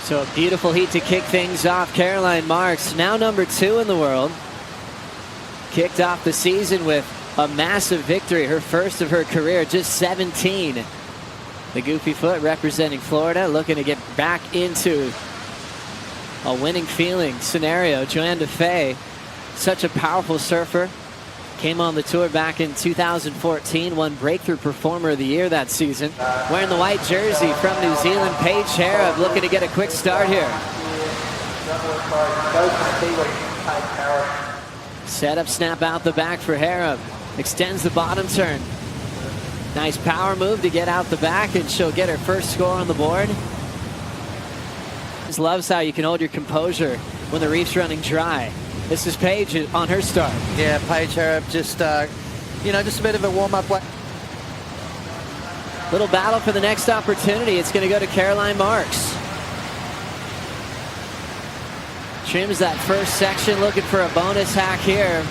So a beautiful heat to kick things off. Caroline Marks, now number 2 in the world. Kicked off the season with a massive victory, her first of her career, just 17. The goofy foot representing Florida, looking to get back into a winning feeling scenario. Johanne Defay, such a powerful surfer. Came on the tour back in 2014, won Breakthrough Performer of the Year that season. Wearing the white jersey from New Zealand, Paige Hareb looking to get a quick start here. Set up, snap out the back for Hareb. Extends the bottom turn. Nice power move to get out the back, and she'll get her first score on the board. Just loves how you can hold your composure when the reef's running dry. This is Paige on her start. Yeah, Paige Hareb just, just a bit of a warm-up. Little battle for the next opportunity. It's going to go to Caroline Marks. Trims that first section, looking for a bonus hack here.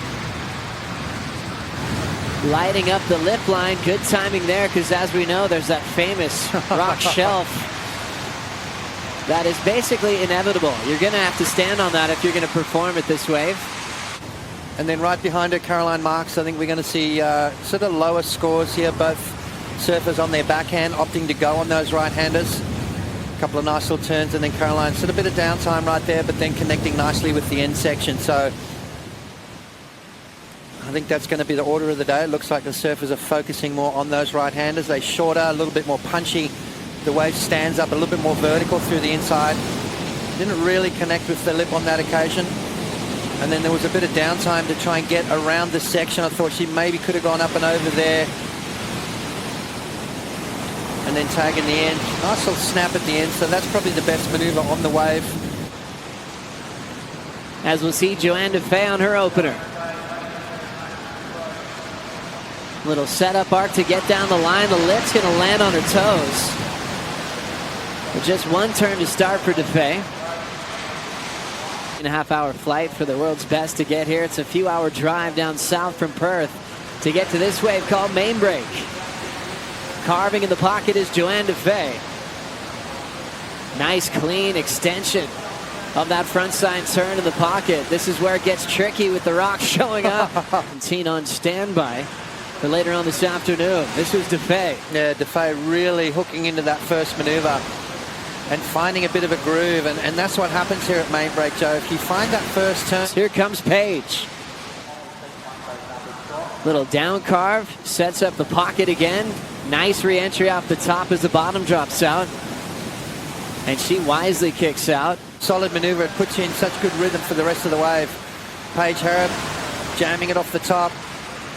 Lighting up the lip line. Good timing there, because as we know, there's that famous rock shelf that is basically inevitable. You're going to have to stand on that if you're going to perform at this wave. And then right behind her, Caroline Marks. I think we're going to see sort of lower scores here. Both surfers on their backhand opting to go on those right-handers. A couple of nice little turns, and then Caroline, sort of a bit of downtime right there, but then connecting nicely with the end section. So I think that's going to be the order of the day. It looks like the surfers are focusing more on those right-handers. They're shorter, a little bit more punchy. The wave stands up a little bit more vertical through the inside. Didn't really connect with the lip on that occasion. And then there was a bit of downtime to try and get around this section. I thought she maybe could have gone up and over there. And then tag in the end. Nice little snap at the end. So that's probably the best maneuver on the wave. As we'll see Johanne Defay on her opener. Little setup arc to get down the line. The lip's going to land on her toes. With just one turn to start for Defay. 2.5-hour flight for the world's best to get here. It's a few-hour drive down south from Perth to get to this wave called Main Break. Carving in the pocket is Johanne Defay. Nice clean extension of that front side turn in the pocket. This is where it gets tricky with the rock showing up. Team on standby for later on this afternoon. This was Defay. Yeah, Defay really hooking into that first maneuver and finding a bit of a groove, and that's what happens here at Main Break, Joe. If you find that first turn. Here comes Paige. Little down carve, sets up the pocket again. Nice re-entry off the top as the bottom drops out. And she wisely kicks out. Solid maneuver. It puts you in such good rhythm for the rest of the wave. Paige Hareb jamming it off the top.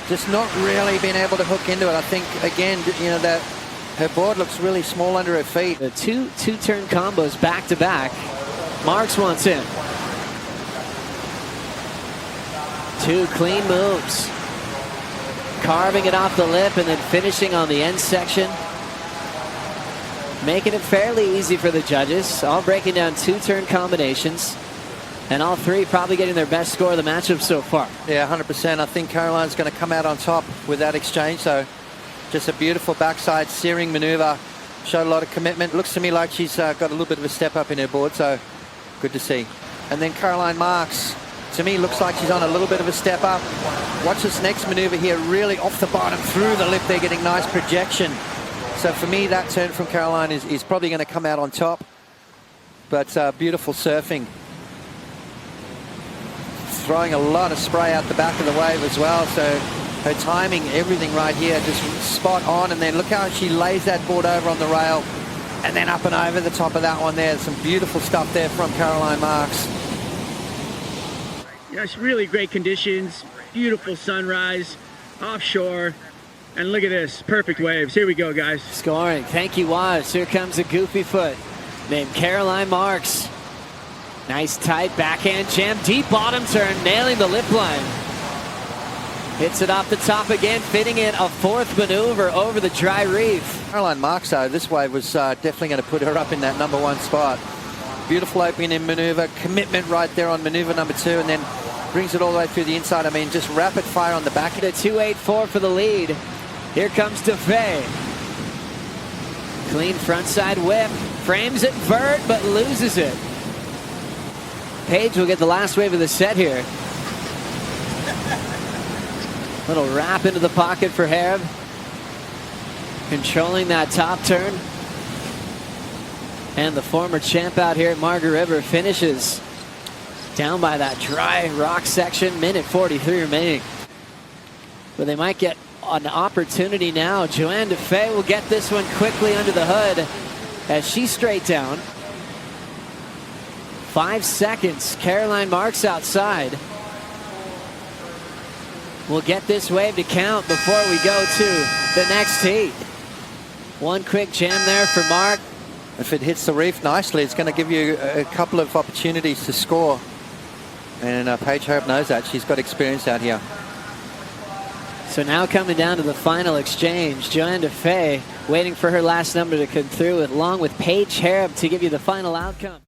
Just not really being able to hook into it. I think, again, that her board looks really small under her feet. The two-turn combos back-to-back. Marks wants in. 2 clean moves. Carving it off the lip and then finishing on the end section. Making it fairly easy for the judges. All breaking down 2-turn combinations. And all 3 probably getting their best score of the matchup so far. Yeah, 100%. I think Caroline's going to come out on top with that exchange. So just a beautiful backside searing maneuver. Showed a lot of commitment. Looks to me like she's got a little bit of a step up in her board. So good to see. And then Caroline Marks, to me, looks like she's on a little bit of a step up. Watch this next maneuver here. Really off the bottom, through the lip. They're getting nice projection. So for me, that turn from Caroline is probably going to come out on top. But beautiful surfing. Throwing a lot of spray out the back of the wave as well. So her timing, everything right here, just spot on. And then look how she lays that board over on the rail. And then up and over the top of that one there. Some beautiful stuff there from Caroline Marks. Yeah, it's really great conditions. Beautiful sunrise, offshore. And look at this, perfect waves. Here we go, guys. Scoring. Thank you, Waz. Here comes a goofy foot named Caroline Marks. Nice tight backhand jam, deep bottom turn, nailing the lip line. Hits it off the top again, fitting in a 4th maneuver over the dry reef. Caroline Marks, though, this wave was definitely going to put her up in that #1 spot. Beautiful opening maneuver, commitment right there on maneuver number 2, and then brings it all the way through the inside. I mean, just rapid fire on the back. The 2.84 for the lead. Here comes Defay. Clean frontside whip. Frames it vert, but loses it. Paige will get the last wave of the set here. Little wrap into the pocket for Hareb. Controlling that top turn. And the former champ out here at Margaret River finishes down by that dry rock section. Minute 43 remaining. But they might get an opportunity now. Johanne Defay will get this one quickly under the hood as she's straight down. 5 seconds. Caroline Marks outside. We'll get this wave to count before we go to the next heat. One quick jam there for Mark. If it hits the reef nicely, it's going to give you a couple of opportunities to score. And Paige Hareb knows that. She's got experience out here. So now coming down to the final exchange, Johanne Defay waiting for her last number to come through along with Paige Hareb to give you the final outcome.